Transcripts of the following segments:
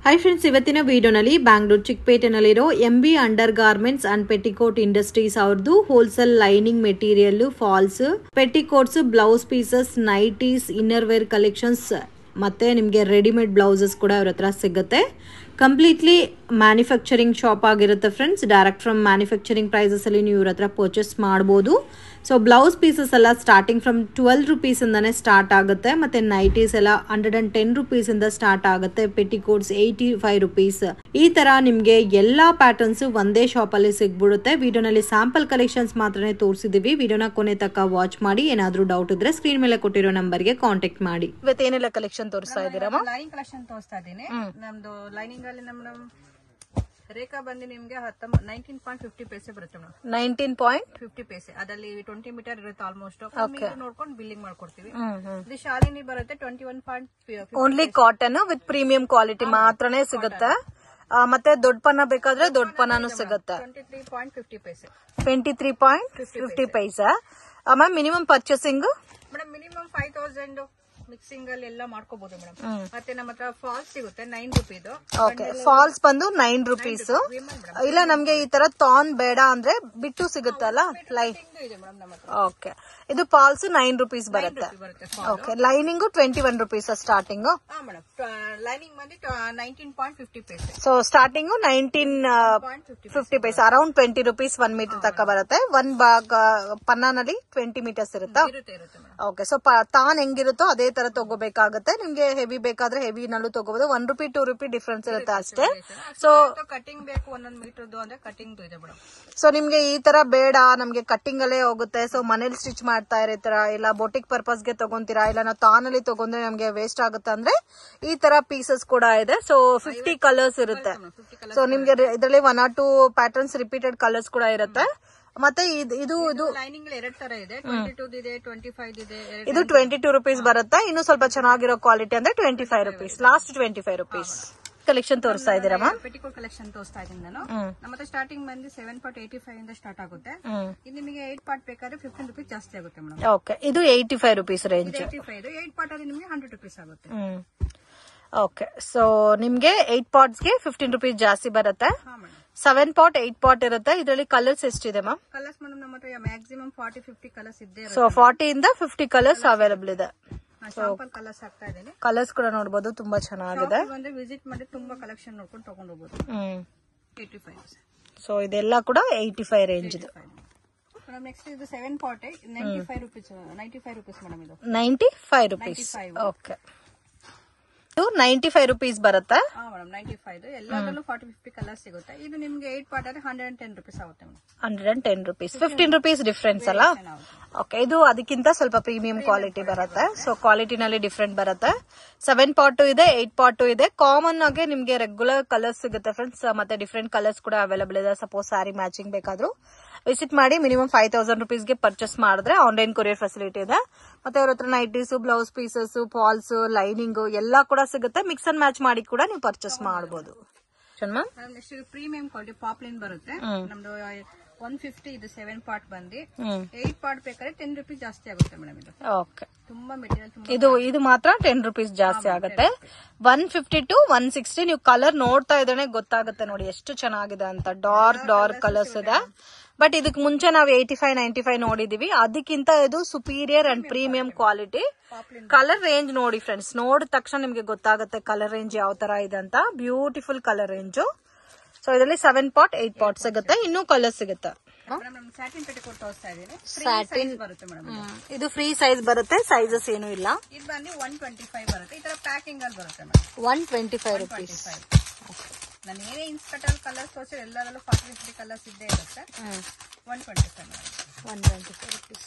Hi friends, ಇವತ್ತಿನ ವಿಡಿಯೋನಲ್ಲಿ ಬ್ಯಾಂಗ್ಳೂರ್ ಚಿಕ್ಕಪೇಟೆನಲ್ಲಿರೋ MB under garments and petticoat industries ಅವ್ರದ್ದು wholesale lining material, falls, petticoats, blouse pieces, nighties, inner wear collections ಮತ್ತೆ ನಿಮಗೆ readymade blouses ಕೂಡ ಅವ್ರ ಹತ್ರ ಸಿಗುತ್ತೆ. ಕಂಪ್ಲೀಟ್ಲಿ ಮ್ಯಾನುಫ್ಯಾಕ್ಚರಿಂಗ್ ಶಾಪ್ ಆಗಿರುತ್ತೆ friends. Direct from manufacturing prices ಅಲ್ಲಿ ನೀವು ಇವ್ರ ಹತ್ರ ಪರ್ಚೇಸ್ ಮಾಡ್ಬೋದು. ಸೊ ಬ್ಲೌಸ್ ಪೀಸಸ್ ಎಲ್ಲ ಸ್ಟಾರ್ಟಿಂಗ್ ಫ್ರಮ್ 12 rupees ಇಂದಾನೆ ಸ್ಟಾರ್ಟ್ ಆಗುತ್ತೆ. ಮತ್ತೆ ನೈಟೀಸ್ ಎಲ್ಲ 110 rupees ಇಂದ ಸ್ಟಾರ್ಟ್ ಆಗುತ್ತೆ. Petticoats 85 rupees. ಈ ತರ ನಿಮ್ಗೆ ಎಲ್ಲಾ ಪ್ಯಾಟರ್ನ್ಸ್ ಒಂದೇ ಶಾಪ್ ಅಲ್ಲಿ ಸಿಗ್ಬಿಡುತ್ತೆ. ವಿಡಿಯೋನಲ್ಲಿ ಸ್ಯಾಂಪಲ್ ಕಲೆಕ್ಷನ್ಸ್ ಮಾತ್ರನೇ ತೋರಿಸಿದೀವಿ. ವಿಡಿಯೋನ ಕೊನೆ ತನಕ ವಾಚ್ ಮಾಡಿ. ಏನಾದ್ರೂ ಡೌಟ್ ಇದ್ರೆ ಸ್ಕ್ರೀನ್ ಮೇಲೆ ಕೊಟ್ಟಿರೋ ನಂಬರ್ಗೆ ಕಾಂಟ್ಯಾಕ್ಟ್ ಮಾಡಿ. ಇವತ್ತೇನೆಲ್ಲ ಕಲೆಕ್ಷನ್ ತೋರಿಸ್ತಾ ಇದ್ದೀರಾ? ಲೈನಿಂಗ್ ಕಲೆಕ್ಷನ್ ತೋರಿಸ್ತಾ ಇದ್ದೀನಿ. ನಮ್ದು ಲೈನಿಂಗ್ ಅಲ್ಲಿ ನಮ್ಮ ರೇಖಾ ಬಂದು ನಿಮ್ಗೆ 19.50 ಪೈಸೆ ಬರುತ್ತೆ ಮೇಡಮ್. 19.50 ಪೈಸೆ. ಅದರಲ್ಲಿ 20 ಮೀಟರ್ ಇರುತ್ತೆ ಆಲ್ಮೋಸ್ಟ್. ನೋಡ್ಕೊಂಡು ಬಿಲ್ಲಿಂಗ್ ಮಾಡ್ಕೊಡ್ತೀವಿ. ಇದು ಶಾಲಿನಿ ಬರುತ್ತೆ 21.50. Only cotton with premium quality ಮಾತ್ರನೇ ಸಿಗುತ್ತೆ. ಮತ್ತೆ ದೊಡ್ಡ ಪನ್ನ ಬೇಕಾದ್ರೆ ದೊಡ್ಡ ಪನ್ನಾನು ಸಿಗುತ್ತೆ. 23.50 ಪೈಸೆ. 23.50 ಪೈಸೆ. Ma'am minimum purchasing madam minimum 5000 mixing ಅಲ್ಲಿ ಎಲ್ಲ ಮಾಡ್ಕೋಬಹುದು ಮೇಡಮ್. ಮತ್ತೆ ನಮ್ಮ ಹತ್ರ ಫಾಲ್ಸ್ ಸಿಗುತ್ತೆ 9 rupees. ಓಕೆ, ಫಾಲ್ಸ್ ಬಂದು 9 rupees. ಇಲ್ಲ ನಮ್ಗೆ ಈ ತರ ತಾನ್ ಬೇಡ ಅಂದ್ರೆ ಬಿಟ್ಟು ಸಿಗುತ್ತಲ್ಲ ಲೈಟ್. ಓಕೆ, ಇದು ಫಾಲ್ಸ್ 9 rupees ಬರುತ್ತೆ. Okay, lining 21 rupees starting. Lining ಬಂದು 19.50 ಪೈಸೆ. ಸೊ ಸ್ಟಾರ್ಟಿಂಗ್ 19.50 ಪೈಸೆ, ಅರೌಂಡ್ 20 rupees 1 ಮೀಟರ್ ತನಕ ಬರುತ್ತೆ. ಒಂದ್ ಭಾಗ ಪನ್ನಾನಲ್ಲಿ 20 meters ಇರುತ್ತಾ? ಓಕೆ, ಸೊ ತಾನ್ ಹೆಂಗಿರುತ್ತೋ ಅದೇ ತರ ತಗೋಬೇಕಾಗುತ್ತೆ. ನಿಮ್ಗೆ ಹೆವಿ ಬೇಕಾದ್ರೆ ಹೆವಿ ನಲ್ಲೂ ತಗೋಬಹುದು. 1 rupee 2 rupee ಡಿಫ್ರೆನ್ಸ್ ಇರುತ್ತೆ ಅಷ್ಟೇ. ಸೊ ಕಟಿಂಗ್ ಬೇಕು 1 ಮೀಟರ್ ಅಂದ್ರೆ ಕಟಿಂಗ್ ಇದೆ ಮೇಡಮ್. ಸೊ ನಿಮ್ಗೆ ಈ ತರ ಬೇಡ, ನಮ್ಗೆ ಕಟ್ಟಿಂಗ್ ಅಲ್ಲೇ ಹೋಗುತ್ತೆ, ಸೊ ಮನೇಲಿ ಸ್ಟಿಚ್ ಮಾಡ್ತಾ ಇರ್ತೀರಾ, ಇಲ್ಲ ಬೋಟಿಕ್ ಪರ್ಪಸ್ ಗೆ ತಗೊಂತೀರಾ, ಇಲ್ಲ ನಾವು ತಾನಲ್ಲಿ ತಗೊಂಡ್ರೆ ನಮ್ಗೆ ವೇಸ್ಟ್ ಆಗುತ್ತೆ ಅಂದ್ರೆ ಈ ತರ ಪೀಸಸ್ ಕೂಡ ಇದೆ. ಸೊ 50 ಕಲರ್ಸ್ ಇರುತ್ತೆ. ಸೊ ನಿಮ್ಗೆ ಇದರಲ್ಲಿ 1 or 2 ಪ್ಯಾಟರ್ನ್ಸ್ ರಿಪೀಟೆಡ್ ಕಲರ್ಸ್ ಕೂಡ ಇರುತ್ತೆ. ಮತ್ತೆ ಇದು ಲೈನಿಂಗ್ ಎರಡು ತರ ಇದೆ. 22 ಇದೆ, 25 ಇದೆ. ಇದು 22 rupees ಬರುತ್ತೆ. ಇನ್ನು ಸ್ವಲ್ಪ ಚೆನ್ನಾಗಿರೋ ಕ್ವಾಲಿಟಿ ಅಂದ್ರೆ 25 rupees, ಲಾಸ್ಟ್ 25 rupees. ಕಲೆಕ್ಷನ್ ತೋರಿಸ್ತಾ ಇದ್ದೀರಾ? ಪೆಟಿಕೋಟ್ ಕಲೆಕ್ಷನ್ ತೋರಿಸ್ತಾ ಇದ್ದೀನಿ ನಾನು. ನಮ್ಮ ಹತ್ರ ಸ್ಟಾರ್ಟಿಂಗ್ ಬಂದು 7.85 ಇಂದ ಸ್ಟಾರ್ಟ್ ಆಗುತ್ತೆ. ಇದು ನಿಮಗೆ 8 ಪಾರ್ಟ್ ಬೇಕಾದ್ರೆ 15 rupees ಜಾಸ್ತಿ ಆಗುತ್ತೆ ಮೇಡಮ್. ಓಕೆ, ಇದು 85 rupees ರೇಂಜ್. 85. 8 ಪಾರ್ಟ್ ಆದ್ರೆ ನಿಮಗೆ 100 rupees ಆಗುತ್ತೆ. ಓಕೆ, ಸೊ ನಿಮ್ಗೆ 8 parts ಗೆ 15 rupees ಜಾಸ್ತಿ ಬರುತ್ತೆ. 7 part 8 part ಇರುತ್ತೆ. ಇದರಲ್ಲಿ ಕಲರ್ಸ್ ಎಷ್ಟಿದೆ ಮ್ಯಾಮ್? ಕಲರ್ಸ್ ಮೇಡಮ್ ನಮ್ಮ ಹತ್ರ ಮ್ಯಾಕ್ಸಿಮಮ್ 40-50 ಕಲರ್ಸ್ ಇದ್ದೇ. ಸೊ 40 ಇಂದ 50 ಕಲರ್ಸ್ ಅವೈಲಬಲ್ ಇದೆ. ಶಾಂಪಲ್ ಕಲರ್ಸ್ ಹಾಕ್ತಾ ಇದ್ದೀನಿ. ಕಲರ್ಸ್ ಕೂಡ ನೋಡಬಹುದು, ತುಂಬಾ ಚೆನ್ನಾಗಿದೆ. ಬಂದ್ರೆ ವಿಸಿಟ್ ಮಾಡಿ ತುಂಬಾ ಕಲೆಕ್ಷನ್ ನೋಡ್ಕೊಂಡು ತಗೊಂಡು ಹೋಗಬಹುದು. 85. ಸೊ ಇದೆಲ್ಲ ಕೂಡ 85 ರೇಂಜ್ ಇದೆ ಮೇಡಮ್. ನೆಕ್ಸ್ಟ್ ಇದು 7 part 95 rupees. 95 rupees madam. ಇದು 95 rupees. ಓಕೆ, 95 rupees ಬರುತ್ತೆ. 95 ಎಲ್ಲದರಲ್ಲೂ 40-50 ಕಲರ್ಸ್ ಸಿಗುತ್ತೆ. ಇದು ನಿಮ್ಗೆ 8 ಪಾರ್ಟ್ ಆದ್ರೆ 110 rupees ಆಗುತ್ತೆ ಮೇಡಮ್. 110 rupees, 15 rupees ಡಿಫ್ರೆನ್ಸ್ ಅಲ್ಲ? ಓಕೆ, ಇದು ಅದಕ್ಕಿಂತ ಸ್ವಲ್ಪ ಪ್ರೀಮಿಯಂ ಕ್ವಾಲಿಟಿ ಬರುತ್ತೆ. ಸೊ ಕ್ವಾಲಿಟಿನಲ್ಲಿ ಡಿಫ್ರೆಂಟ್ ಬರುತ್ತೆ. 7 part ಇದೆ, 8 part ಇದೆ. ಕಾಮನ್ ಆಗಿ ನಿಮ್ಗೆ ರೆಗ್ಯುಲರ್ ಕಲರ್ಸ್ ಸಿಗುತ್ತೆ ಫ್ರೆಂಡ್ಸ್. ಮತ್ತೆ ಡಿಫ್ರೆಂಟ್ ಕಲರ್ಸ್ ಕೂಡ ಅವೈಲಬಲ್ ಇದೆ. ಸಪೋಸ್ ಸ್ಯಾರಿ ಮ್ಯಾಚಿಂಗ್ ಬೇಕಾದ್ರೂ ವಿಸಿಟ್ ಮಾಡಿ. ಮಿನಿಮಮ್ 5000 rupees ಗೆ ಪರ್ಚೇಸ್ ಮಾಡಿದ್ರೆ ಆನ್ಲೈನ್ ಕೊರಿಯರ್ ಫೆಸಿಲಿಟಿ ಇದೆ. ಮತ್ತೆ ಅವ್ರ ಹತ್ರ nighties, blouse pieces, falls, lining ಎಲ್ಲ ಕೂಡ ಸಿಗುತ್ತೆ. ಮಿಕ್ಸ್ ಅಂಡ್ ಮ್ಯಾಚ್ ಮಾಡಿ ಕೂಡ ನೀವು ಪರ್ಚೇಸ್ ಮಾಡಬಹುದು. ಪ್ರೀಮಿಯಂ ಕ್ವಾಲಿಟಿ ಪಾಪ್ಲಿನ್ ಬರುತ್ತೆ ನಮ್ದು 150. ಇದು 7 part ಬಂದು 8 part ಬೇಕಾದ್ರೆ 10 rupees ಜಾಸ್ತಿ ಆಗುತ್ತೆ ಮೇಡಮ್. ಇದು ಓಕೆ, ತುಂಬಾ ಮೆಟೀರಿಯಲ್ ಇದು ಮಾತ್ರ 10 rupees ಜಾಸ್ತಿ ಆಗುತ್ತೆ. 150 to 160. ನೀವು ಕಲರ್ ನೋಡ್ತಾ ಇದ್ರೆ ಗೊತ್ತಾಗುತ್ತೆ ನೋಡಿ ಎಷ್ಟು ಚೆನ್ನಾಗಿದೆ ಅಂತ. ಡಾರ್ಕ್ ಕಲರ್ಸ್ ಇದೆ. ಬಟ್ ಇದಕ್ ಮುಂಚೆ ನಾವು 85-95 ನೋಡಿದೀವಿ. ಅದಕ್ಕಿಂತ ಇದು superior and premium quality. Colour range ನೋಡಿ ಫ್ರೆಂಡ್ಸ್, ನೋಡಿದ ತಕ್ಷಣ ನಿಮ್ಗೆ ಗೊತ್ತಾಗುತ್ತೆ ಕಲರ್ ರೇಂಜ್ ಯಾವ ತರ ಇದೆ ಅಂತ. Beautiful colour range. ಸೊ ಇದರಲ್ಲಿ 7 part 8 part ಸಿಗುತ್ತೆ. ಇನ್ನೂ ಕಲರ್ ಸಿಗುತ್ತೆ. ಸ್ಯಾಟಿನ್ ಪೆಟಿಕೋಟ್ ತೋರಿಸ್ತಾ ಇದ್ದೀನಿ. ಸ್ಯಾಟಿನ್ ಬರುತ್ತೆ ಮೇಡಮ್. ಇದು ಫ್ರೀ ಸೈಜ್ ಬರುತ್ತೆ, ಸೈಜಸ್ ಏನು ಇಲ್ಲ. ಇದು ಬಂದು 125 ಬರುತ್ತೆ. ಈ ತರ ಪ್ಯಾಕಿಂಗ್ ಅಲ್ಲಿ ಬರುತ್ತೆ ಮೇಡಮ್. 125 rupees. ನಾನು ಏನೇ ಇನ್ಸ್ಪೆಕ್ಟರ್ ಕಲರ್ಸ್ ತೋರಿಸಿ ಎಲ್ಲದರಲ್ಲೂ 40-50 ಕಲರ್ಸ್ ಇದ್ದೇ ಇರುತ್ತೆ. 125 rupees.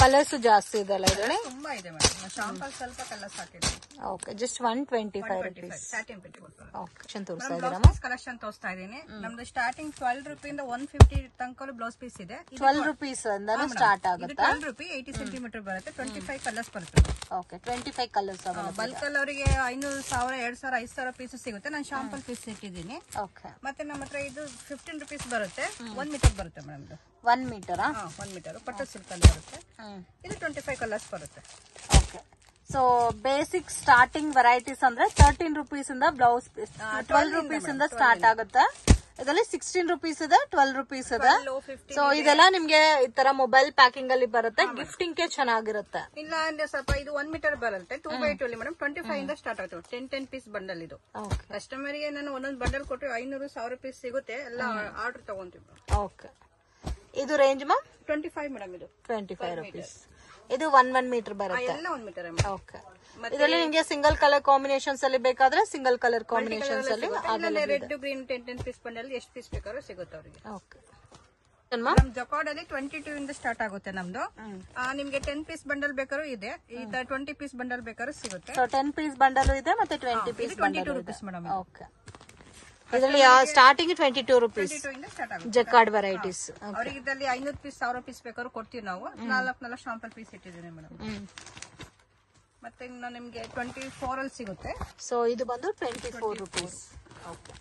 ಕಲರ್ಸ್ ಜಾಸ್ತಿ ಇದೆ ಅಲ್ಲ ಇದರಲ್ಲಿ? ತುಂಬಾ ಇದೆ ಮೇಡಮ್. ಶಾಂಪಲ್ ಸ್ವಲ್ಪ ಕಲರ್ಸ್ ಹಾಕಿದ್ದೀನಿ. Okay, just 125 rupees. Satin petticoat. Okay, ತೋರಿಸ್ತಾ ಇದ್ದೀರಾ? ಕಲೆಕ್ಷನ್ ತೋರಿಸ್ತಾ ಇದ್ದೀನಿ. ನಮ್ದು ಸ್ಟಾರ್ಟಿಂಗ್ 12 rupees ಇಂದ 150 ತನಕ ಬ್ಲೌಸ್ ಪೀಸ್ ಇದೆ. 12 rupees ಇಂದ ಸ್ಟಾರ್ಟ್ ಆಗುತ್ತೆ. 12 rupees 80 cm ಬರುತ್ತೆ. 25 ಕಲರ್ಸ್ ಬರುತ್ತೆ. Okay, 25 colours available. ಬಲ್ಕ್ ಅಲ್ಲಿ ಅವರಿಗೆ 500, 1000, 2000, 5000 ಪೀಸಸ್ ಸಿಗುತ್ತೆ. ನಾನು ಶಾಂಪಲ್ ಪೀಸ್ ಇಟ್ಟಿದ್ದೀನಿ. ಓಕೆ, ಮತ್ತೆ ನಮ್ಮ ಹತ್ರ ಇದು 15 rupees ಬರುತ್ತೆ. 1 ಮೀಟರ್ ಬರುತ್ತೆ ಮೇಡಮ್. 1 ಮೀಟರ್ 1 ಮೀಟರ್ ಪಟ್ಟು ಸಿಲ್ಕ್ ಅಲ್ಲಿ ಬರುತ್ತೆ. ಇದು 25 ಕಲರ್ಸ್ ಬರುತ್ತೆ. Okay. So basic starting varieties ಅಂದ್ರೆ 13 rupees ಇಂದ ಬ್ಲೌಸ್ 12 rupees ಇಂದ ಸ್ಟಾರ್ಟ್ ಆಗುತ್ತೆ. ಇದರಲ್ಲಿ 16 rupees ಇದೆ, 12 rupees ಇದೆ. ಸೊ ಇದೆಲ್ಲ ನಿಮ್ಗೆ ಈ ತರ ಮೊಬೈಲ್ ಪ್ಯಾಕಿಂಗ್ ಅಲ್ಲಿ ಬರುತ್ತೆ, ಗಿಫ್ಟಿಂಗ್ ಗೆ ಚೆನ್ನಾಗಿರುತ್ತೆ. ಇಲ್ಲ ಅಂದ್ರೆ ಸ್ವಲ್ಪ ಇದು 1 ಮೀಟರ್ ಬರುತ್ತೆ 2x2 ಅಲ್ಲಿ ಮೇಡಮ್ 25 ಇಂದ ಸ್ಟಾರ್ಟ್ ಆಗುತ್ತೆ. 10 ಪೀಸ್ ಬಂಡಲ್ ಇದು. ಕಸ್ಟಮರ್ ಗೆ ನಾನು ಒಂದೊಂದು ಬಂಡಲ್ ಕೊಟ್ಟರೆ 500-1000 ಪೀಸ್ ಸಿಗುತ್ತೆ. ಎಲ್ಲ ಆರ್ಡರ್ ತಗೊಂತೀವಿ. ಓಕೆ. ಇದು ರೇಂಜ್ ಮ್ಯಾಮ್ 25 ಮೇಡಮ್. ಇದು 25 rupees. ಇದು 1 ಮೀಟರ್ ಬರುತ್ತೆ. ಎಲ್ಲ 1 ಮೀಟರ್. ಓಕೆ. ಇದರಲ್ಲಿ ನಿಮಗೆ ಸಿಂಗಲ್ ಕಲರ್ ಕಾಂಬಿನೇಷನ್ಸ್ ಅಲ್ಲಿ ಬೇಕಾದ್ರೆ ಸಿಂಗಲ್ ಕಲರ್ ಕಾಂಬಿನೇಷನ್ಸ್ ಅಲ್ಲಿ ರೆಡ್ ಗ್ರೀನ್ 10 ಪೀಸ್ ಬಂಡಲ್ ಎಷ್ಟು ಪೀಸ್ ಬೇಕಾದ್ರೂ ಸಿಗುತ್ತೆ ಅವರಿಗೆ. ಓಕೆ. ಜಕಾರ್ಡ್ ಅಲ್ಲಿ 22 ಇಂದ ಸ್ಟಾರ್ಟ್ ಆಗುತ್ತೆ ನಮ್ದು. ನಿಮ್ಗೆ 10 ಪೀಸ್ ಬಂಡಲ್ ಬೇಕಾದ್ರೂ ಇದೆ, ಈ 20 ಪೀಸ್ ಬಂಡಲ್ ಬೇಕಾದ್ರೂ ಸಿಗುತ್ತೆ. 10 ಪೀಸ್ ಬಂಡಲ್ ಇದೆ ಮತ್ತೆ 20 ಪೀಸ್ 22 rupees ಮೇಡಮ್. ಓಕೆ. ಇದರಲ್ಲಿ ಸ್ಟಾರ್ಟಿಂಗ್ 22 rupees ಜಕಾರ್ಡ್ ವೆರೈಟೀಸ್. ಅವ್ರಿಗೆ ಇದರಲ್ಲಿ 500 ಪೀಸ್ 1000 ಪೀಸ್ ಬೇಕಾದ್ರೂ ಕೊಡ್ತೀವಿ ನಾವು. 4 ಶಾಂಪಲ್ ಪೀಸ್ ಇಟ್ಟಿದ್ದೀನಿ ಮೇಡಮ್. ಮತ್ತೆ ಇನ್ನು ನಿಮ್ಗೆ 24 ಅಲ್ಲಿ ಸಿಗುತ್ತೆ. ಸೊ ಇದು ಬಂದು 24 rupees. ಓಕೆ.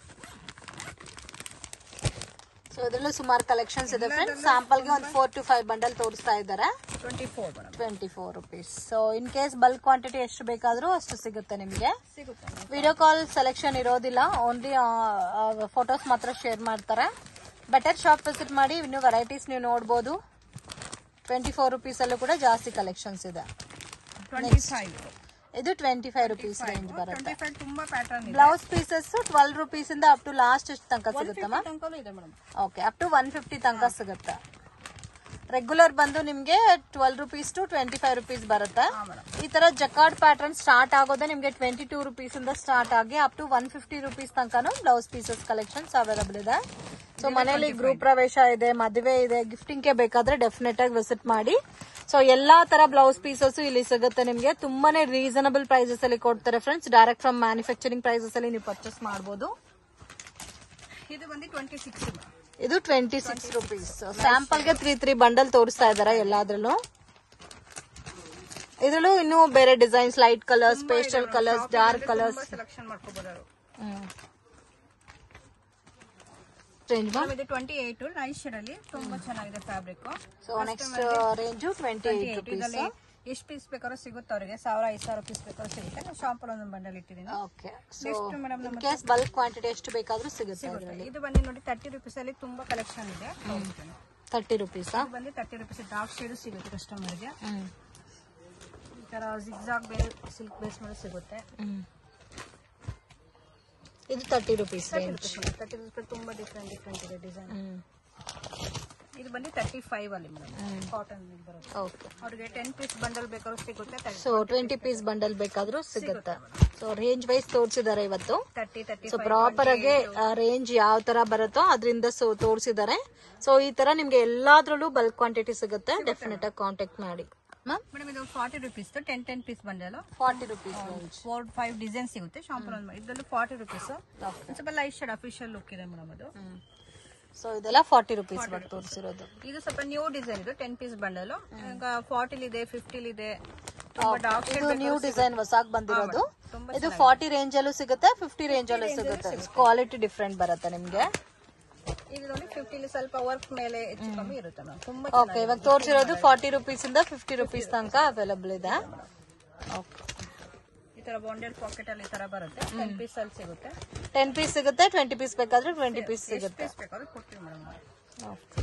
ಸೊ ಇದರಲ್ಲೂ ಸುಮಾರು ಕಲೆಕ್ಷನ್ಸ್ ಇದೆ ಫ್ರೆಂಡ್ಸ್. ಸ್ಯಾಂಪಲ್ ಗೆ ಒಂದು 4 to 5 ಬಂಡಲ್ ತೋರಿಸ್ತಾ ಇದ್ದಾರೆ. 24 rupees. So in case bulk quantity ಎಷ್ಟು ಬೇಕಾದ್ರೂ ಅಷ್ಟು ಸಿಗುತ್ತೆ ನಿಮ್ಗೆ. ವಿಡಿಯೋ ಕಾಲ್ ಸೆಲೆಕ್ಷನ್ ಇರೋದಿಲ್ಲ, ಓನ್ಲಿ ಫೋಟೋಸ್ ಮಾತ್ರ ಶೇರ್ ಮಾಡ್ತಾರೆ. ಬೆಟರ್ ಶಾಪ್ ವಿಸಿಟ್ ಮಾಡಿ ಇನ್ನು ವೆರೈಟೀಸ್ ನೀವು ನೋಡಬಹುದು. 24 rupees ಅಲ್ಲೂ ಕೂಡ ಜಾಸ್ತಿ ಕಲೆಕ್ಷನ್ಸ್ ಇದೆ. ಇದು 25 rupees ರೇಂಜ್ ಬರುತ್ತೆ. ಬ್ಲೌಸ್ ಪೀಸಸ್ 12 rupees ಇಂದ ಅಪ್ ಟು ಲಾಸ್ಟ್ ಎಷ್ಟು ತನಕ ಸಿಗುತ್ತೆ ಮ್ಯಾಮ್? ಓಕೆ, ಅಪ್ ಟು 150 ತನಕ ಸಿಗುತ್ತೆ. ರೆಗ್ಯುಲರ್ ಬಂದು ನಿಮ್ಗೆ 12 rupees to 25 rupees ಬರುತ್ತೆ. ಈ ತರ ಜಕಾರ್ಡ್ ಪ್ಯಾಟರ್ನ್ ಸ್ಟಾರ್ಟ್ ಆಗೋದೇ ನಿಮ್ಗೆ 22 rupees ಇಂದ ಸ್ಟಾರ್ಟ್ ಆಗಿ ಅಪ್ ಟು 150 rupees ತನಕನೂ ಬ್ಲೌಸ್ ಪೀಸಸ್ ಕಲೆಕ್ಷನ್ಸ್ ಅವೈಲಬಲ್ ಇದೆ. ಸೊ ಮನೆಯಲ್ಲಿ ಗೃಹ ಪ್ರವೇಶ ಇದೆ, ಮದುವೆ ಇದೆ, ಗಿಫ್ಟಿಂಗ್ ಗೆ ಬೇಕಾದ್ರೆ ಡೆಫಿನೆಟ್ ಆಗಿ ವಿಸಿಟ್ ಮಾಡಿ. ಸೊ ಎಲ್ಲಾ ತರ ಬ್ಲೌಸ್ ಪೀಸಸ್ ಇಲ್ಲಿ ಸಿಗುತ್ತೆ ನಿಮ್ಗೆ. ತುಂಬಾನೇ ರೀಸನಬಲ್ ಪ್ರೈಸಸ್ ಅಲ್ಲಿ ಕೊಡ್ತಾರೆ friends. Direct from manufacturing prices ಅಲ್ಲಿ ನೀವು ಪರ್ಚೇಸ್ ಮಾಡಬಹುದು. ಇದು ಬಂದು 26. ಇದು 26 rupees. ಸ್ಯಾಂಪಲ್ ಗೆ 3 ಬಂಡಲ್ ತೋರಿಸ್ತಾ ಇದಾರೆ ಎಲ್ಲಾದ್ರಲ್ಲೂ. ಇದ್ರಲ್ಲೂ ಇನ್ನೂ ಬೇರೆ designs, light colours, pastel colours, dark colours selection ಮಾಡ್ಕೋಬಹುದು. ರೇಂಜ್ ಇದು 28 ನೈಸ್ ಶೇಡ್ ಅಲ್ಲಿ ತುಂಬಾ ಚೆನ್ನಾಗಿದೆ fabric. So next range 28 rupees. ಎಷ್ಟು ಪೀಸ್ ಬೇಕಾದ್ರೂ ಸಿಗುತ್ತೆ ಅವರಿಗೆ. 1000-5000 ಪೀಸ್ ಬೇಕಾದ್ರೂ ಸಿಗುತ್ತೆ. ನಾನು ಶಾಂಪಲ್ ಒಂದು ಬಂಡಲ್ ಇಟ್ಟಿದ್ದೀನಿ. Okay. So in case bulk quantity ಎಷ್ಟು ಬೇಕಾದ್ರೂ ಸಿಗುತ್ತೆ ಇದರಲ್ಲಿ. ಇದು ಬಂದು ನೋಡಿ 30 rupees ಅಲ್ಲಿ ತುಂಬಾ ಕಲೆಕ್ಷನ್ ಇದೆ. 30 rupees ಬಂದು 30 rupees ಡಾರ್ಕ್ ಶೇಡ್ ಸಿಗುತ್ತೆ ಕಸ್ಟಮರ್ ಗೆ. ಈ ತರ ಜಿಗ್ಜಾಗ್ ಬೇಸ್ ಸಿಲ್ಕ್ ಬೇಸ್ ಮೇಲೆ ಸಿಗುತ್ತೆ. ಇದು 30 rupees ರೇಂಜ್. 30 rupees ತುಂಬಾ ಡಿಫರೆಂಟ್ ಇದೆ ಡಿಸೈನ್. ಇದು ಬಂದು 35 ಅಲ್ಲಿ ಮೇಡಮ್, ಕಾಟನ್ ಬರುತ್ತೆ. ಓಕೆ. ಅವರಿಗೆ 10 ಪೀಸ್ ಬಂಡಲ್ ಬೇಕಾದ್ರೂ ಸಿಗುತ್ತೆ. ಸೊ 20 ಪೀಸ್ ಬಂಡಲ್ ಬೇಕಾದ್ರೂ ಸಿಗುತ್ತೆ. ಸೊ ರೇಂಜ್ ವೈಸ್ ತೋರಿಸಿದ್ದಾರೆ ಇವತ್ತು. 30-35. ಸೊ ಪ್ರಾಪರ್ ಆಗಿ ರೇಂಜ್ ಯಾವ ತರ ಬರುತ್ತೋ ಅದರಿಂದ ತೋರಿಸಿದ್ದಾರೆ. ಸೊ ಈ ತರ ನಿಮ್ಗೆ ಎಲ್ಲಾದ್ರಲ್ಲೂ ಬಲ್ಕ್ ಕ್ವಾಂಟಿಟಿ ಸಿಗುತ್ತೆ. ಡೆಫಿನೆಟ್ ಆಗಿ ಕಾಂಟ್ಯಾಕ್ಟ್ ಮಾಡಿ. ಮೇಡಮ್ ಇದು 40 rupees 10 piece bundle 40 rupees range. 4-5 design ಸಿಗುತ್ತೆ ಶಾಂಪಲ್ ಒಂದು. ಇದರಲ್ಲಿ 40 rupees. ಸ್ವಲ್ಪ ಲೈಟ್ ಶೇಡ್ ಅಫಿಷಿಯಲ್ ಲುಕ್ ಇದೆ ಮೇಡಮ್ ಅದು. ಸೊ ಇದೆಲ್ಲ 40 rupees ಬಟ್ ತೋರಿಸಿರೋದು. ಇದು ಸ್ವಲ್ಪ ನ್ಯೂ ಡಿಸೈನ್ ಇದು 10 ಪೀಸ್ ಬಂಡಲ್. ಈಗ 40 ಇದೆ, 50 ಇದೆ. ಇದು ನ್ಯೂ ಡಿಸೈನ್ ಹೊಸಾಗಿ ಬಂದಿರೋದು. ಇದು 40 ರೇಂಜ್ ಅಲ್ಲೂ ಸಿಗುತ್ತೆ, 50 ರೇಂಜ್ ಅಲ್ಲೂ ಸಿಗುತ್ತೆ. ಕ್ವಾಲಿಟಿ ಡಿಫ್ರೆಂಟ್ ಬರುತ್ತೆ ನಿಮ್ಗೆ. ಇದು ನೋಡಿ 50 ಸ್ವಲ್ಪ ವರ್ಕ್ ಮೇಲೆ ಹೆಚ್ಚು ಕಮ್ಮಿ ಇರುತ್ತೆ ಮ್ಯಾಮ್. ತುಂಬಾ ಓಕೆ. ಇವಾಗ ತೋರಿಸಿರೋದು 40 rupees ಇಂದ 50 rupees ತನಕ ಅವೈಲಬಲ್ ಇದೆ. ಓಕೆ. ಈ ತರ ಬಾಂಡೆಡ್ ಪಾಕೆಟ್ ಅಲ್ಲಿ ಈ ತರ ಬರುತ್ತೆ. 10 ಪೀಸ್ ಅಲ್ಲಿ ಸಿಗುತ್ತೆ. 10 ಪೀಸ್ ಸಿಗುತ್ತೆ. 20 ಪೀಸ್ ಬೇಕಾದ್ರೆ 20 ಪೀಸ್ ಸಿಗುತ್ತೆ. ಬೇಕಾದ್ರೆ ಕೊಡ್ತೀವಿ ಮೇಡಮ್. ಓಕೆ.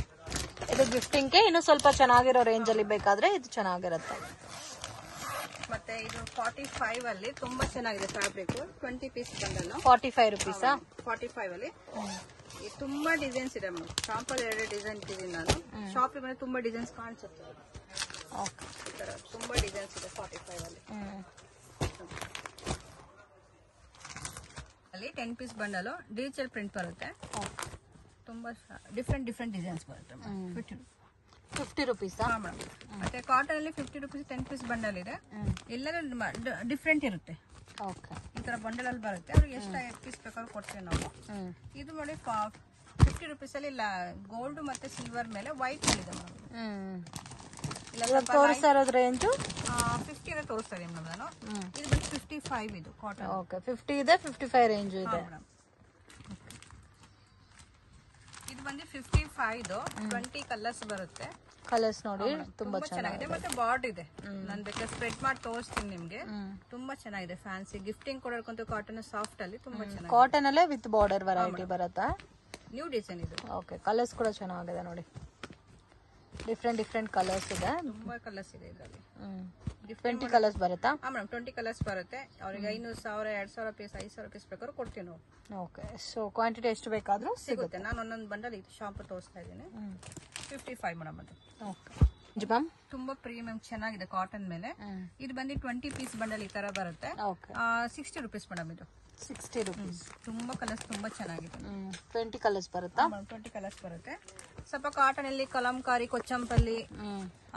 ಇದು ಗಿಫ್ಟಿಂಗ್ ಗೆ ಇನ್ನು ಸ್ವಲ್ಪ ಚೆನ್ನಾಗಿರೋ ರೇಂಜ್ ಅಲ್ಲಿ ಬೇಕಾದ್ರೆ ಇದು ಚೆನ್ನಾಗಿರುತ್ತೆ. ಮತ್ತೆ ಇದು 45 ಅಲ್ಲಿ ತುಂಬಾ ಚೆನ್ನಾಗಿದೆ ಫ್ಯಾಬ್ರಿಕ್. 20 piece bundle 45 rupees. 45 ಅಲ್ಲಿ ತುಂಬಾ ಡಿಸೈನ್ಸ್ ಇದೆ ಮೇಡಮ್. ಶಾಂಪಲ್ 2 ಡಿಸೈನ್ ಇಟ್ಟಿದ್ದೀನಿ ನಾನು. ಶಾಪ್ ಮೇಲೆ ತುಂಬಾ ಡಿಸೈನ್ಸ್ ಕಾಣಿಸುತ್ತೆ. ಓಕೆ. ಈ ತರ ತುಂಬಾ ಡಿಸೈನ್ಸ್ ಇದೆ 45 ಅಲ್ಲಿ. ಅಲ್ಲಿ 10 ಪೀಸ್ ಬಂಡಲ್ ಡಿಜಿಟಲ್ ಪ್ರಿಂಟ್ ಬರುತ್ತೆ. ತುಂಬಾ ಡಿಫ್ರೆಂಟ್ ಡಿಸೈನ್ಸ್ ಬರುತ್ತೆ. 50 rupees. ಮತ್ತೆ ಕಾಟನ್ ಅಲ್ಲಿ 50 rupees 10 ಪೀಸ್ ಬಂಡಲ್ ಇದೆ. ಎಲ್ಲರೂ ಡಿಫ್ರೆಂಟ್ ಇರುತ್ತೆ. ಓಕೆ. ಈ ತರ ಬಂಡಲ್ ಅಲ್ಲಿ ಬರುತ್ತೆ. ಅವ್ರಿಗೆ ಎಷ್ಟು ಪೀಸ್ ಬೇಕಾದ್ರೂ ಕೊಡ್ತೀವಿ ನಾವು. ಇದು ನೋಡಿ 50 rupees ಅಲ್ಲಿ ಗೋಲ್ಡ್ ಮತ್ತೆ ಸಿಲ್ವರ್ ಮೇಲೆ ವೈಟ್ ಇದೆ ಮೇಡಮ್. ತೋರಿಸ್ತಾ ಇರೋದು ರೇಂಜ್ 50 ಎಲ್ಲ ತೋರಿಸ್ತಾ ಇದೀನಿ ಮೇಡಮ್ ನಾನು. ಇದು ಬಂದು 55 ಇದು ಕಾಟನ್. ಓಕೆ. 50 ಇದೆ, 55 ರೇಂಜ್ ಇದೆ. ಇದು ಬಂದು ಬಂದು 55 20 ಕಲರ್ಸ್ ಬರುತ್ತೆ. ಕಲರ್ಸ್ ನೋಡಿ ತುಂಬಾ ಚೆನ್ನಾಗಿದೆ. ಮತ್ತೆ ಬಾರ್ಡರ್ ಇದೆ, ನಾನು ಬೇಕಾದ್ರೆ ಸ್ಪ್ರೆಡ್ ಮಾಡಿ ತೋರಿಸ್ತೀನಿ ನಿಮ್ಗೆ. ತುಂಬಾ ಚೆನ್ನಾಗಿದೆ, ಫ್ಯಾನ್ಸಿ ಗಿಫ್ಟಿಂಗ್ ಕೊಡೋರ್ಗಂತೂ ಕಾಟನ್ ಸಾಫ್ಟ್ ಅಲ್ಲಿ ತುಂಬಾ ಚೆನ್ನಾಗಿದೆ. ಕಾಟನ್ ಅಲ್ಲೇ ವಿತ್ ಬಾರ್ಡರ್ ವೆರೈಟಿ ಬರುತ್ತಾ? ನ್ಯೂ ಡಿಸೈನ್ ಇದು. ಓಕೆ, ಕಲರ್ಸ್ ಕೂಡ ಚೆನ್ನಾಗಿದೆ ನೋಡಿ, ಡಿಫ್ರೆಂಟ್ ಕಲರ್ಸ್ ಇದೆ. ತುಂಬಾ ಕಲರ್ಸ್ ಇದೆ ಇದರಲ್ಲಿ. 20 ಕಲರ್ಸ್ ಬರುತ್ತಾ? ಹಾ ಮೇಡಮ್, 20 ಕಲರ್ಸ್ ಬರುತ್ತೆ. ಅವ್ರಿಗೆ 500,000 2,000 ಪೀಸ್ 5,000 ಪೀಸ್ ಬೇಕಾದ್ರೂ ಕೊಡ್ತೀವಿ ನಾವು. ಓಕೆ, ಸೊ ಕ್ವಾಂಟಿಟಿ ಎಷ್ಟು ಬೇಕಾದ್ರೂ ಸಿಗುತ್ತೆ. ನಾನು ಒಂದೊಂದು ಬಂಡಲ್ ಇದು ಶಾಂಪು ತೋರಿಸ್ತಾ ಇದ್ದೀನಿ. 55 ಮೇಡಮ್ ಅದು. ಓಕೆ ಮ್ಯಾಮ್, ತುಂಬಾ ಪ್ರೀಮಿಯಂ ಚೆನ್ನಾಗಿದೆ ಕಾಟನ್ ಮೇಲೆ. ಇದು ಬಂದು 20 ಪೀಸ್ ಬಂಡಲ್ ಈ ತರ ಬರುತ್ತೆ. 60 ರುಪೀಸ್ ಮೇಡಮ್ ಇದು. 60 ರುಪೀಸ್. ತುಂಬಾ ಕಲರ್ಸ್ ತುಂಬಾ ಚೆನ್ನಾಗಿದೆ. 20 ಕಲರ್ಸ್ ಬರುತ್ತಾ? 20 ಕಲರ್ಸ್ ಬರುತ್ತೆ. ಸ್ವಲ್ಪ ಕಾಟನ್ ಅಲ್ಲಿ ಕಲಂಕಾರಿ, ಕೊಚ್ಚಂಪಲ್ಲಿ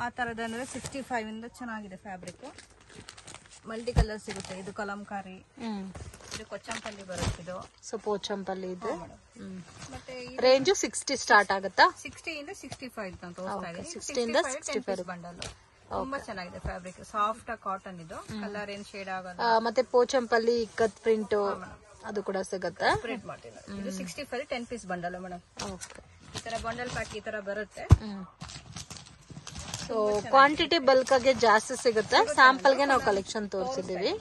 ಆ ತರದ ಅಂದ್ರೆ 65 ಇಂದ ಚೆನ್ನಾಗಿದೆ ಫ್ಯಾಬ್ರಿಕ್. ಮಲ್ಟಿ ಕಲರ್ ಸಿಗುತ್ತೆ. ಇದು ಕಲಂಕಾರಿ, ಇದು ಕೊಚ್ಚಂಪಲ್ಲಿ ಬರುತ್ತೆ. ಇದು ಸೊ ಪೋಚಂಪಲ್ಲಿ ಇದೆ. ಮತ್ತೆ ರೇಂಜ್ 60 ಸ್ಟಾರ್ಟ್ ಆಗುತ್ತಾ? 60 ಇಂದ 65 ಅಂತ ತೋರಿಸ್ತಾ ಇದ್ದೀನಿ. 60 ಇಂದ 65 ಬಂಡಲ್ ತುಂಬಾ ಚೆನ್ನಾಗಿದೆ ಫ್ಯಾಬ್ರಿಕ್. ಸಾಫ್ಟ್ ಕಾಟನ್ ಇದು, ಕಲರ್ ಏನ್ ಶೇಡ್ ಆಗಲ್ಲ. ಮತ್ತೆ ಪೋಚಂಪಲ್ಲಿ ಇಕ್ಕತ್ ಪ್ರಿಂಟ್ ಅದು ಕೂಡ ಸಿಗುತ್ತೆ. ಸ್ಪ್ರೆಡ್ ಮಾಡ್ತೀನಿ. ಇದು 65 10 ಪೀಸ್ ಬಂಡಲ್ ಮೇಡಮ್. ಓಕೆ, ಈ ತರ ಬಂಡಲ್ ಪ್ಯಾಕ್ ಈ ತರ ಬರುತ್ತೆ. ಸೊ ಕ್ವಾಂಟಿಟಿ ಬಲ್ಕ್ ಆಗಿ ಜಾಸ್ತಿ ಸಿಗುತ್ತೆ. ಸ್ಯಾಂಪಲ್ ಗೆ ನಾವು ಕಲೆಕ್ಷನ್ ತೋರಿಸಿದೀವಿ.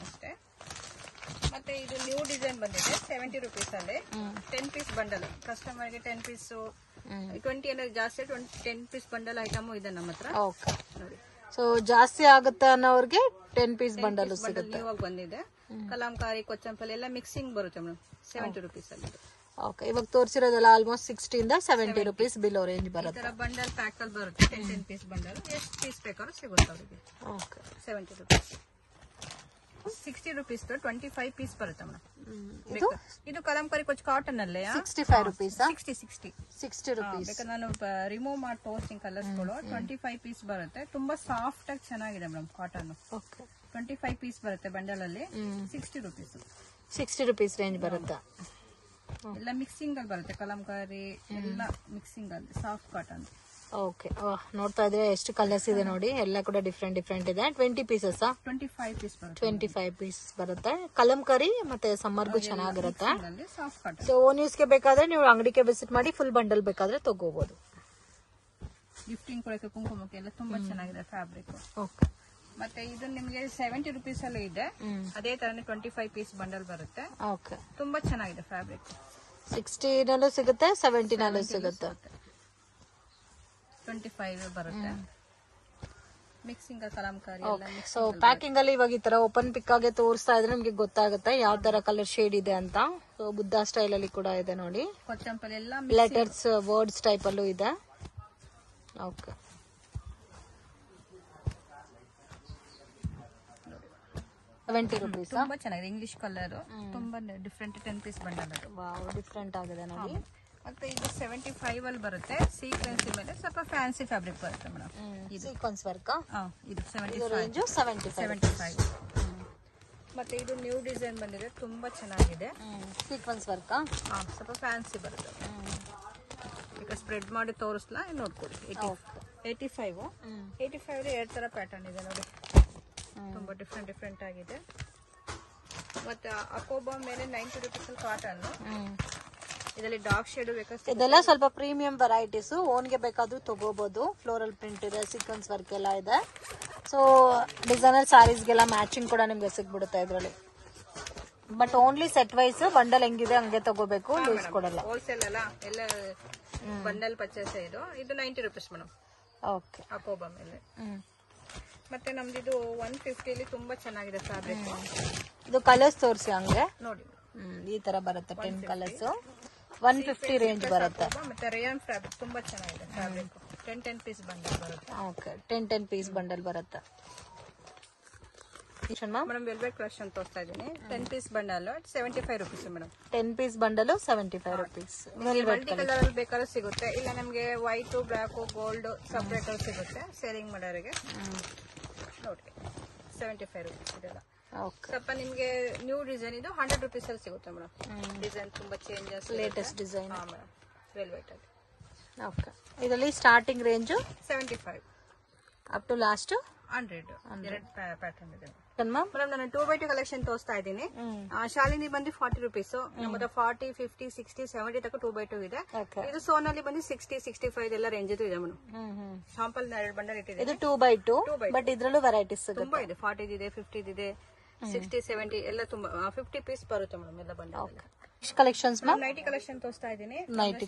ಮತ್ತೆ ಇದು ನ್ಯೂ ಡಿಸೈನ್ ಬಂದಿದೆ 70 ರುಪೀಸ್ ಅಲ್ಲಿ 10 ಪೀಸ್ ಬಂಡಲ್. ಕಸ್ಟಮರ್ ಗೆ 10 ಪೀಸ್ 20 ಅಂದ್ರೆ ಜಾಸ್ತಿ 10 ಪೀಸ್ ಬಂಡಲ್ ಐಟಮ್ ಇದೆ ನಮ್ಮ ಹತ್ರ. ಓಕೆ, ಸೊ ಜಾಸ್ತಿ ಆಗುತ್ತೆ ಅನ್ನೋರ್ಗೆ 10 ಪೀಸ್ ಬಂಡಲ್ ಸಿಗುತ್ತೆ. ಇವಾಗ ಬಂದಿದೆ ಕಲಂಕಾರಿ, ಕೊಚ್ಚಂಪಲ್ಲಿ ಎಲ್ಲ ಮಿಕ್ಸಿಂಗ್ ಬರುತ್ತೆ ಮೇಡಮ್. 70 ರುಪೀಸ್ ಅಲ್ಲಿ. ಓಕೆ, ಇವಾಗ ತೋರಿಸಿರೋದೆಲ್ಲ ಆಲ್ಮೋಸ್ಟ್ 60 ಇಂದ 70 ರುಪೀಸ್ ಬಿಲೋ ರೇಂಜ್ ಬರುತ್ತೆ. ಈ ತರ ಬಂಡಲ್ ಪ್ಯಾಕ್ ಅಲ್ಲಿ ಬರುತ್ತೆ. 10 ಪೀಸ್ ಬಂಡಲ್ ಎಷ್ಟು ಪೀಸ್ ಬೇಕಾದ್ರೂ ಸಿಗುತ್ತೆ ಅವರಿಗೆ. Okay, 70 rupees. 60 ರುಪೀಸ್ 25 ಪೀಸ್ ಬರುತ್ತೆ ಮೇಡಮ್. ಇದು ಕಲಂಕಾರಿ ಕೊಚ್ಚ ಕಾಟನ್ ಅಲ್ಲೇ 65 ರುಪೀಸ್. 60 ರುಪೀಸ್. ಬೇಕಾದ್ರೆ ನಾನು ರಿಮೂವ್ ಮಾಡಿ ತೋರಿಸ್ತೀನಿ ಕಲರ್ಸ್ಗಳು. 25 ಪೀಸ್ ಬರುತ್ತೆ. ತುಂಬಾ ಸಾಫ್ಟ್ ಆಗಿ ಚೆನ್ನಾಗಿದೆ ಮೇಡಮ್ ಕಾಟನ್. ಓಕೆ, 25 ಪೀಸ್ ಬರುತ್ತೆ ಬಂಡಲ್ ಅಲ್ಲಿ. 60 ರುಪೀಸ್. 60 ರುಪೀಸ್ ರೇಂಜ್ ಬರುತ್ತೆ. ಎಲ್ಲ ಮಿಕ್ಸಿಂಗ್ ಅಲ್ಲಿ ಬರುತ್ತೆ. ಕಲಂಕಾರಿ ಎಲ್ಲ ಮಿಕ್ಸಿಂಗ್ ಅಲ್ಲಿ ಸಾಫ್ಟ್ ಕಾಟನ್. ಓಕೆ, ನೋಡ್ತಾ ಇದ್ರೆ ಎಷ್ಟು ಕಲರ್ಸ್ ಇದೆ ನೋಡಿ, ಎಲ್ಲ ಕೂಡ ಡಿಫ್ರೆಂಟ್ ಇದೆ. 20 ಪೀಸಸ್ 25 ಪೀಸ್ ಬರುತ್ತೆ. 25 ಪೀಸ್ ಬರುತ್ತೆ. ಕಲಂಕಾರಿ ಮತ್ತೆ ಸಮ್ಮರ್ಗೂ ಚೆನ್ನಾಗಿರುತ್ತೆ. Soft cotton. ಸೊ ಓನ್ ಯೂಸ್ಗೆ ಬೇಕಾದ್ರೆ ನೀವು ಅಂಗಡಿಗೆ ವಿಸಿಟ್ ಮಾಡಿ ಫುಲ್ ಬಂಡಲ್ ಬೇಕಾದ್ರೆ ತಗೋಬಹುದು. ಗಿಫ್ಟಿಂಗ್ ಕೊಡಕ್ಕೆ, ಕುಂಕುಮಕ್ಕೆ ಎಲ್ಲ ತುಂಬಾ ಚೆನ್ನಾಗಿದೆ ಫ್ಯಾಬ್ರಿಕ್. ಓಕೆ, ಮತ್ತೆ ಇದು ನಿಮ್ಗೆ 70 ರುಪೀಸ್ ಅಲ್ಲಿ ಇದೆ. ಅದೇ ತರನೇ 25 ಪೀಸ್ ಬಂಡಲ್ ಬರುತ್ತೆ. ಓಕೆ, ತುಂಬಾ ಚೆನ್ನಾಗಿದೆ ಫ್ಯಾಬ್ರಿಕ್. 60 ನಲ್ಲೂ ಸಿಗುತ್ತೆ, 70 ನಲ್ಲೂ ಸಿಗುತ್ತೆ. 25 ಬರುತ್ತೆ. ಮಿಕ್ಸಿಂಗ್ ಕಲಂಕಾರಿ ಎಲ್ಲ. ಸೊ ಪ್ಯಾಕಿಂಗ್ ಅಲ್ಲಿ ಇವಾಗ ಈ ತರ ಓಪನ್ ಪಿಕ್ ಆಗಿ ತೋರಿಸ್ತಾ ಇದ್ರೆ ನಿಮ್ಗೆ ಗೊತ್ತಾಗುತ್ತೆ ಯಾವ ತರ ಕಲರ್ ಶೇಡ್ ಇದೆ ಅಂತ. ಸೊ ಬುದ್ಧ ಸ್ಟೈಲ್ ಅಲ್ಲಿ ಕೂಡ ಇದೆ ನೋಡಿ. ಕೊಚ್ಚಂಪಲ್ಲಿ ಎಲ್ಲ ಲೆಟರ್ಸ್ ವರ್ಡ್ಸ್ ಟೈಪ್ ಅಲ್ಲೂ ಇದೆ. ಓಕೆ, ₹70. ತುಂಬಾ ಚೆನ್ನಾಗಿದೆ. ಇಂಗ್ಲಿಷ್ ಕಲರ್ ತುಂಬಾ ಡಿಫ್ರೆಂಟ್ 10 ಪೀಸ್ ಬಂಡಲ್ ಅದು. ವಾವ್, ಡಿಫ್ರೆಂಟ್ ಆಗಿದೆ ನೋಡಿ. ಮತ್ತೆ ಇದು 75 ಅಲ್ಲಿ ಬರುತ್ತೆ. ಸೀಕ್ವೆನ್ಸ್ ಮೇಲೆ ಸ್ವಲ್ಪ ಫ್ಯಾನ್ಸಿ ಫ್ಯಾಬ್ರಿಕ್ ಬರುತ್ತೆ ಮೇಡಮ್. ಇದು ಸೀಕ್ವೆನ್ಸ್ ವರ್ಕ್. ಇದು 75. ಮತ್ತೆ ಇದು ನ್ಯೂ ಡಿಸೈನ್ ಬಂದಿದೆ, ತುಂಬಾ ಚೆನ್ನಾಗಿದೆ. ಸೀಕ್ವೆನ್ಸ್ ವರ್ಕ್ ಸ್ವಲ್ಪ ಫ್ಯಾನ್ಸಿ ಬರುತ್ತೆ. ಈಗ ಸ್ಪ್ರೆಡ್ ಮಾಡಿ ತೋರಿಸ್ಲಾ, ನೋಡ್ಕೊಳ್ಳಿ. 85 ಎರಡು ತರ ಪ್ಯಾಟರ್ನ್ ಇದೆ ನೋಡಿ. ತುಂಬಾ ಡಿಫ್ರೆಂಟ್ ಆಗಿದೆ. ಮತ್ತೆ ಅಕೋಬಾ ಮೇಲೆ 90 ರುಪೀಸ್ ಕಾಟನ್. ಇದರಲ್ಲಿ ಡಾರ್ಕ್ ಶೇಡ್ ಬೇಕಾದ್ರೆ ಇದೆಲ್ಲ ಸ್ವಲ್ಪ ಪ್ರೀಮಿಯಂ ವೆರೈಟೀಸ್. ಓನ್ಗೆ ಬೇಕಾದ್ರೂ ತಗೋಬಹುದು. ಫ್ಲೋರಲ್ ಪ್ರಿಂಟ್ ಇದೆ, ಸೀಕ್ವೆನ್ಸ್ ವರ್ಕ್ ಎಲ್ಲ ಇದೆ. ಸೊ ಡಿಸೈನರ್ ಸ್ಯಾರೀಸ್ಗೆಲ್ಲ ಮ್ಯಾಚಿಂಗ್ ಕೂಡ ನಿಮ್ಗೆ ಸಿಗ್ಬಿಡುತ್ತೆ ಇದರಲ್ಲಿ. But only set wise bundle ಹೆಂಗಿದೆ ಹಂಗೆ ತಗೋಬೇಕು, ಲೂಸ್ ಕೊಡಲ್ಲ. ಹೋಲ್ಸೇಲ್ ಅಲ್ಲ, ಎಲ್ಲ ಬಂಡಲ್ ಪರ್ಚೇಸ್. ಇದು 90 ರುಪೀಸ್ ಮೇಡಮ್. ಓಕೆ, ಅಕೋಬಾ ಮೇಲೆ. ಮತ್ತೆ ನಮ್ದು 150 ಅಲ್ಲಿ ತುಂಬಾ ಚೆನ್ನಾಗಿದೆ ಫ್ಯಾಬ್ರಿಕ್. ಇದು ಕಲರ್ಸ್ ತೋರಿಸಿ ಹಂಗೆ ನೋಡಿ. ಈ ತರ ಬರುತ್ತೆ. 10 ಕಲರ್ಸ್ 150 ರೇಂಜ್ ಬರುತ್ತೆ. ಮತ್ತೆ ರೇಯಾನ್ ಫ್ಯಾಬ್ರಿಕ್ ತುಂಬಾ ಚೆನ್ನಾಗಿದೆ ಫ್ಯಾಬ್ರಿಕ್. 10 ಪೀಸ್ ಬಂಡಲ್ ಬರುತ್ತೆ. ಓಕೆ, 10 ಪೀಸ್ ಬಂಡಲ್ ಬರುತ್ತೆ. ಮೇಡಮ್ ವೆಲ್ವೆಟ್ ಕ್ರಶ್ ಅಂತ ತೋರಿಸ್ತಾ ಇದ್ದೀನಿ. 10 piece bundle 75 rupees madam. 10 piece bundle 75 rupees. Multi colour ಅಲ್ಲಿ ಬೇಕಾದ್ರೂ ಸಿಗುತ್ತೆ. ಇಲ್ಲ ನಮ್ಗೆ ವೈಟ್, ಬ್ಲಾಕ್, ಗೋಲ್ಡ್ ಸಪರೇಟ್ ಅಲ್ಲಿ ಸಿಗುತ್ತೆ ಸೇರಿಂಗ್ ಮಾಡೋರಿಗೆ. ನೋಡಿ 75 ರುಪೀಸ್ ಇದೆಲ್ಲ. ಸ್ವಲ್ಪ ನಿಮ್ಗೆ ನ್ಯೂ ಡಿಸೈನ್ ಇದು 100 ರುಪೀಸ್ ಅಲ್ಲಿ ಸಿಗುತ್ತೆ ಮೇಡಮ್. ಡಿಸೈನ್ ತುಂಬಾ changes, latest design madam velvet ಅಲ್ಲಿ. ಓಕೆ, ಇದರಲ್ಲಿ starting range 75 up to last 100 ಎರಡು ಪ್ಯಾಟರ್ನ್ ಇದೆ ಮೇಡಮ್. ನಾನು 2x2 ಕಲೆಕ್ಷನ್ ತೋರಿಸ್ತಾ ಇದ್ದೀನಿ. ಶಾಲಿನಿ ಬಂದು 40 ರೂಪೀಸ್, ನಮ್ಮದು 40, 50, 60, 70 ತನಕ 2x2 ಇದೆ. ಇದು ಸೋನಲ್ಲಿ ಬಂದು 60, 65 ಎಲ್ಲ ರೇಂಜ್ ಇದೆ ಮೇಡಮ್. ಶಾಂಪಲ್ 2 ಬಂಡಲ್ ಇಟ್ಟಿದೆ. ಇದು 2x2 ಬಟ್ ಇದ್ರಲ್ಲೂ ವೆರೈಟೀಸ್ ತುಂಬಾ ಇದೆ. 40 ಇದೆ, 50 ಇದೆ, 60, 70 ಎಲ್ಲ ತುಂಬಾ 50 ಪೀಸ್ ಬರುತ್ತೆ ಮೇಡಮ್ ಎಲ್ಲ ಬಂಡಲ್. ಕಲೆಕ್ಷನ್ಸ್ ನೈಟಿ ಕಲೆಕ್ಷನ್ ತೋರಿಸ್ತಾ ಇದ್ದೀನಿ.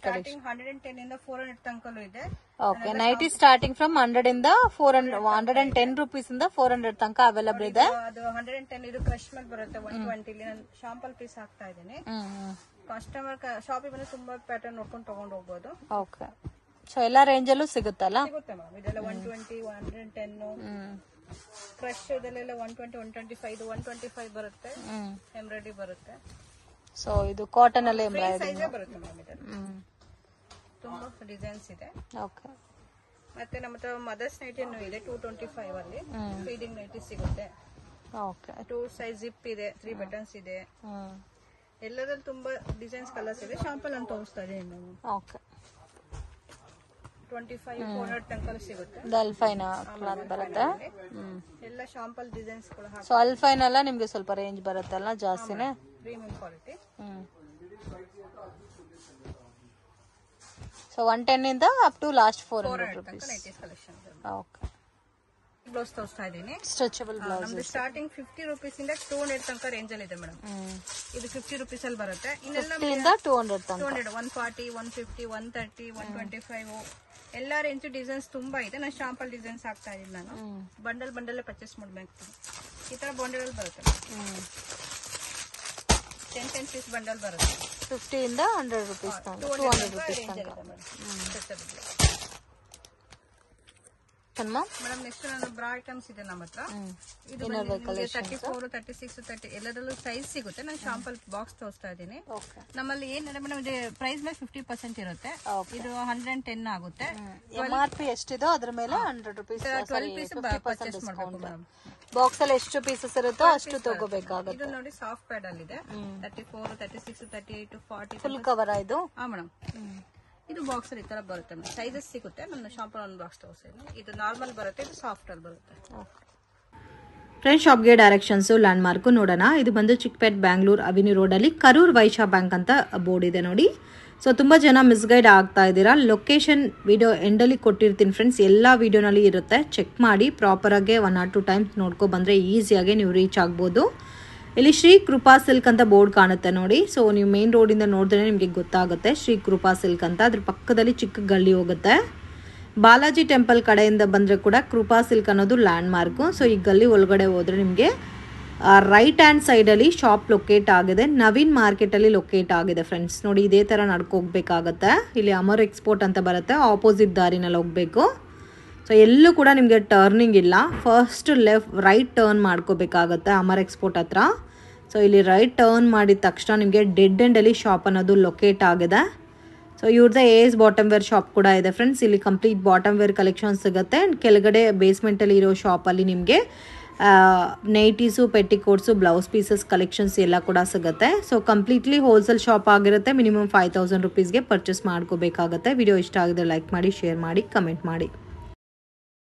ಸ್ಟಾರ್ಟಿಂಗ್ 110 ಇಂದ 400 ತನಕಲೂ ಇದೆ. ಓಕೆ, ನೈಟಿ ಸ್ಟಾರ್ಟಿಂಗ್ ಫ್ರಮ್ 100 ಇಂದ 400, 110 ರೂಪೀಸ್ ಇಂದ 400 ತನಕ ಅವೈಲಬಲ್ ಇದೆ. ಅದು 110 ಇದು ಕ್ರಶ್ ಮೇಲೆ ಬರುತ್ತೆ. 120 ಇಲ್ಲಿ ನಾನು ಶಾಂಪಲ್ ಪೀಸ್ ಹಾಕ್ತಾ ಇದ್ದೀನಿ. ಕಸ್ಟಮರ್ ಶಾಪಿಗೆ ಬಂದು ತುಂಬಾ ಪ್ಯಾಟರ್ನ್ ನೋಡ್ಕೊಂಡು ತಗೊಂಡು ಹೋಗ್ಬೋದು. ಓಕೆ, ಸೊ ಎಲ್ಲಾ ರೇಂಜ್ ಅಲ್ಲೂ ಸಿಗುತ್ತಲ್ಲ? ಸಿಗುತ್ತೆ ಮೇಡಮ್. ಇದೆಲ್ಲ 120, 110 ಕ್ರಶ್ ಇದೆಲ್ಲ 120, 125, 125 ಬರುತ್ತೆ. ಎಂಬ್ರಾಯ್ಡ್ರಿ ಬರುತ್ತೆ. ಸೊ ಇದು ಕಾಟನ್ ಅಲ್ಲಿ ಎಂಬ್ರಾಯ್ಡ್ರಿ ಬರುತ್ತೆ ಮೇಡಮ್. ಇದು ತುಂಬಾ ಡಿಸೈನ್ಸ್ ಇದೆ. ಓಕೆ, ಮತ್ತೆ ನಮ್ಮ ಹತ್ರ ಮದರ್ಸ್ ನೈಟಿನೂ ಇದೆ. 225 ಅಲ್ಲಿ ಫೀಡಿಂಗ್ ನೈಟಿ ಸಿಗುತ್ತೆ. ಓಕೆ, 2 ಸೈಜ್ ಜಿಪ್ ಇದೆ, 3 ಬಟನ್ಸ್ ಇದೆ. ಎಲ್ಲದಲ್ಲಿ ತುಂಬಾ ಡಿಸೈನ್ಸ್ ಕಲರ್ಸ್ ಇದೆ. ಶಾಂಪಲ್ ಅಂತ ತೋರಿಸ್ತಾ ಇದ್ದೀನಿ ನಾನು. ಓಕೆ, 25, 400 ತನಕ ಸಿಗುತ್ತೆ. ಅಲ್ಫೈನ್ ಕ್ಲಾತ್ ಬರುತ್ತೆ. ಎಲ್ಲ ಶಾಂಪಲ್ ಡಿಸೈನ್ಸ್ ಕೂಡ ಹಾಕಿ. ಸೊ ಅಲ್ಫೈನ್ ಎಲ್ಲ ನಿಮ್ಗೆ ಸ್ವಲ್ಪ ರೇಂಜ್ ಬರುತ್ತಲ್ಲ ಜಾಸ್ತಿನೇ? Premium quality. ಸೊ 110 ಇಂದ up to last 400 rupees. Collection. Okay, blouse ತೋರಿಸ್ತಾ ಇದ್ದೀನಿ. ಸ್ಟ್ರೆಚಬಲ್ ಬ್ಲೌಸ್ ನಮ್ದು ಸ್ಟಾರ್ಟಿಂಗ್ 50 ರೂಪೀಸ್ ಇಂದ 200 ತನಕ ರೇಂಜ್ ಅಲ್ಲಿ ಇದೆ ಮೇಡಮ್. ಇದು 50 ರೂಪೀಸ್ ಅಲ್ಲಿ ಬರುತ್ತೆ. ಇನ್ನೆಲ್ಲ 200 ತನಕ 200, 140, 150, 130, 125 ಎಲ್ಲ ರೇಂಜ್ ಡಿಸೈನ್ಸ್ ತುಂಬಾ ಇದೆ. ನಾನು ಶಾಂಪಲ್ ಡಿಸೈನ್ಸ್ ಹಾಕ್ತಾ ಇದ್ದೀನಿ. ನಾನು ಬಂಡಲ್ ಪರ್ಚೇಸ್ ಮಾಡ್ಬೇಕು. ಈ ತರ ಬಂಡಲ್ ಅಲ್ಲಿ ಬರುತ್ತೆ. 10 ಪೀಸ್ ಬಂಡಲ್ ಬರುತ್ತೆ. 50 ಇಂದ 100 ರೂಪೀಸ್ ತನಕ, 200 ರೂಪೀಸ್ ತನಕ. ಮೇಡಮ್ ನೆಕ್ಸ್ಟ್ ನಾನು ಬ್ರಾ ಐಟಮ್ಸ್ ಇದೆ ನಮ್ಮ ಹತ್ರ. ಇದು 34, 36, 30 ಎಲ್ಲದರಲ್ಲೂ ಸೈಜ್ ಸಿಗುತ್ತೆ. ನಾನು ಶಾಂಪಲ್ ಬಾಕ್ಸ್ ತೋರಿಸ್ತಾ ಇದ್ದೀನಿ. ನಮ್ಮಲ್ಲಿ ಏನಿದೆ ಮೇಡಮ್, ಇದು ಪ್ರೈಸ್ ಮೇಲೆ 50% ಇರುತ್ತೆ. ಇದು 110 ಆಗುತ್ತೆ. MRP ಎಷ್ಟಿದೋ ಅದ್ರ ಮೇಲೆ 100 ರೂಪೀಸ್ 12 ಪೀಸ್ ಪರ್ಚೇಸ್ ಮಾಡಬೇಕು ಮೇಡಮ್. ಬಾಕ್ಸ್ ಅಲ್ಲಿ ಎಷ್ಟು ಪೀಸಸ್ ಇರುತ್ತೋ ಅಷ್ಟು ತಗೋಬೇಕಾಗುತ್ತೆ. ಇದು ನೋಡಿ ಸಾಫ್ಟ್ ಪ್ಯಾಡ್ ಅಲ್ಲಿ ಇದೆ. 34, 36, 38, 40 ಫುಲ್ ಕವರ್ ಇದು. ಹಾ ಮೇಡಮ್. ಇದು ಬಾಕ್ಸ್ ಅಲ್ಲಿ ಈ ತರ ಬರುತ್ತೆ ಮೇಡಮ್. ಸೈಜಸ್ ಸಿಗುತ್ತೆ. ನನ್ನ ಶಾಂಪಲ್ ಒಂದು ಬಾಕ್ಸ್ ತೋರಿಸ್ತೀನಿ. ಇದು ನಾರ್ಮಲ್ ಬರುತ್ತೆ, ಇದು ಸಾಫ್ಟ್ ಅಲ್ಲಿ ಬರುತ್ತೆ. ಫ್ರೆಂಡ್ಸ್, ಶಾಪ್ಗೆ ಡೈರೆಕ್ಷನ್ಸ್ ಲ್ಯಾಂಡ್ ಮಾರ್ಕ್ ನೋಡೋಣ. ಇದು ಬಂದು ಚಿಕ್ಕಪೇಟ್ ಬ್ಯಾಂಗ್ಳೂರ್ ಅವಿನ್ಯೂ ರೋಡ್ ಅಲ್ಲಿ ಕರೂರ್ ವೈಶ್ಯ ಬ್ಯಾಂಕ್ ಅಂತ ಬೋರ್ಡ್ ಇದೆ ನೋಡಿ. ಸೊ ತುಂಬಾ ಜನ ಮಿಸ್ಗೈಡ್ ಆಗ್ತಾ ಇದ್ದೀರಾ. ಲೊಕೇಶನ್ ವಿಡಿಯೋ ಎಂಡಲ್ಲಿ ಕೊಟ್ಟಿರ್ತೀನಿ ಫ್ರೆಂಡ್ಸ್. ಎಲ್ಲ ವಿಡಿಯೋನಲ್ಲಿ ಇರುತ್ತೆ, ಚೆಕ್ ಮಾಡಿ ಪ್ರಾಪರ್ ಆಗಿ 1 or 2 ಟೈಮ್ಸ್ ನೋಡ್ಕೊ ಬಂದ್ರೆ ಈಸಿಯಾಗಿ ನೀವು ರೀಚ್ ಆಗ್ಬೋದು. ಇಲ್ಲಿ ಶ್ರೀ ಕೃಪಾ ಸಿಲ್ಕ್ ಅಂತ ಬೋರ್ಡ್ ಕಾಣುತ್ತೆ ನೋಡಿ. ಸೊ ನೀವು ಮೇನ್ ರೋಡಿಂದ ನೋಡಿದ್ರೆ ನಿಮಗೆ ಗೊತ್ತಾಗುತ್ತೆ ಶ್ರೀ ಕೃಪಾ ಸಿಲ್ಕ್ ಅಂತ. ಅದ್ರ ಪಕ್ಕದಲ್ಲಿ ಚಿಕ್ಕ ಗಲ್ಲಿ ಹೋಗುತ್ತೆ. ಬಾಲಾಜಿ ಟೆಂಪಲ್ ಕಡೆಯಿಂದ ಬಂದರೆ ಕೂಡ ಕೃಪಾ ಸಿಲ್ಕ್ ಅನ್ನೋದು ಲ್ಯಾಂಡ್ ಮಾರ್ಕು. ಸೊ ಈ ಗಲ್ಲಿ ಒಳಗಡೆ ಹೋದರೆ ನಿಮಗೆ ರೈಟ್ ಹ್ಯಾಂಡ್ ಸೈಡಲ್ಲಿ ಶಾಪ್ ಲೊಕೇಟ್ ಆಗಿದೆ. ನವೀನ್ ಮಾರ್ಕೆಟಲ್ಲಿ ಲೊಕೇಟ್ ಆಗಿದೆ ಫ್ರೆಂಡ್ಸ್. ನೋಡಿ ಇದೇ ಥರ ನಡ್ಕೋಗ್ಬೇಕಾಗತ್ತೆ. ಇಲ್ಲಿ ಅಮರ್ ಎಕ್ಸ್ಪೋರ್ಟ್ ಅಂತ ಬರುತ್ತೆ, ಆಪೋಸಿಟ್ ದಾರಿನಲ್ಲಿ ಹೋಗಬೇಕು. ಸೊ ಎಲ್ಲೂ ಕೂಡ ನಿಮಗೆ ಟರ್ನಿಂಗ್ ಇಲ್ಲ. ಫಸ್ಟ್ ರೈಟ್ ಟರ್ನ್ ಮಾಡ್ಕೋಬೇಕಾಗತ್ತೆ ಅಮರ್ ಎಕ್ಸ್ಪೋರ್ಟ್ ಹತ್ರ. ಸೊ ಇಲ್ಲಿ ರೈಟ್ ಟರ್ನ್ ಮಾಡಿದ ತಕ್ಷಣ ನಿಮಗೆ ಡೆಡ್ ಎಂಡಲ್ಲಿ ಶಾಪ್ ಅನ್ನೋದು ಲೊಕೇಟ್ ಆಗಿದೆ. ಸೊ ಇವ್ರದ್ದು ಏಸ್ ಬಾಟಮ್ ವೇರ್ ಶಾಪ್ ಕೂಡ ಇದೆ ಫ್ರೆಂಡ್ಸ್. ಇಲ್ಲಿ ಕಂಪ್ಲೀಟ್ ಬಾಟಮ್ ವೇರ್ ಕಲೆಕ್ಷನ್ ಸಿಗುತ್ತೆ. ಕೆಳಗಡೆ ಬೇಸ್ಮೆಂಟಲ್ಲಿ ಇರೋ ಶಾಪಲ್ಲಿ ನಿಮಗೆ ನೈಟೀಸು, ಪೆಟ್ಟಿಕೋಟ್ಸು, ಬ್ಲೌಸ್ ಪೀಸಸ್ ಕಲೆಕ್ಷನ್ಸ್ ಎಲ್ಲ ಕೂಡ ಸಿಗುತ್ತೆ. ಸೊ ಕಂಪ್ಲೀಟ್ಲಿ ಹೋಲ್ಸೇಲ್ ಶಾಪ್ ಆಗಿರುತ್ತೆ. ಮಿನಿಮಮ್ 5000 ರೂಪೀಸ್ಗೆ ಪರ್ಚೇಸ್ ಮಾಡ್ಕೋಬೇಕಾಗತ್ತೆ. ವಿಡಿಯೋ ಇಷ್ಟ ಆಗಿದ್ರೆ ಲೈಕ್ ಮಾಡಿ, ಶೇರ್ ಮಾಡಿ, ಕಮೆಂಟ್ ಮಾಡಿ.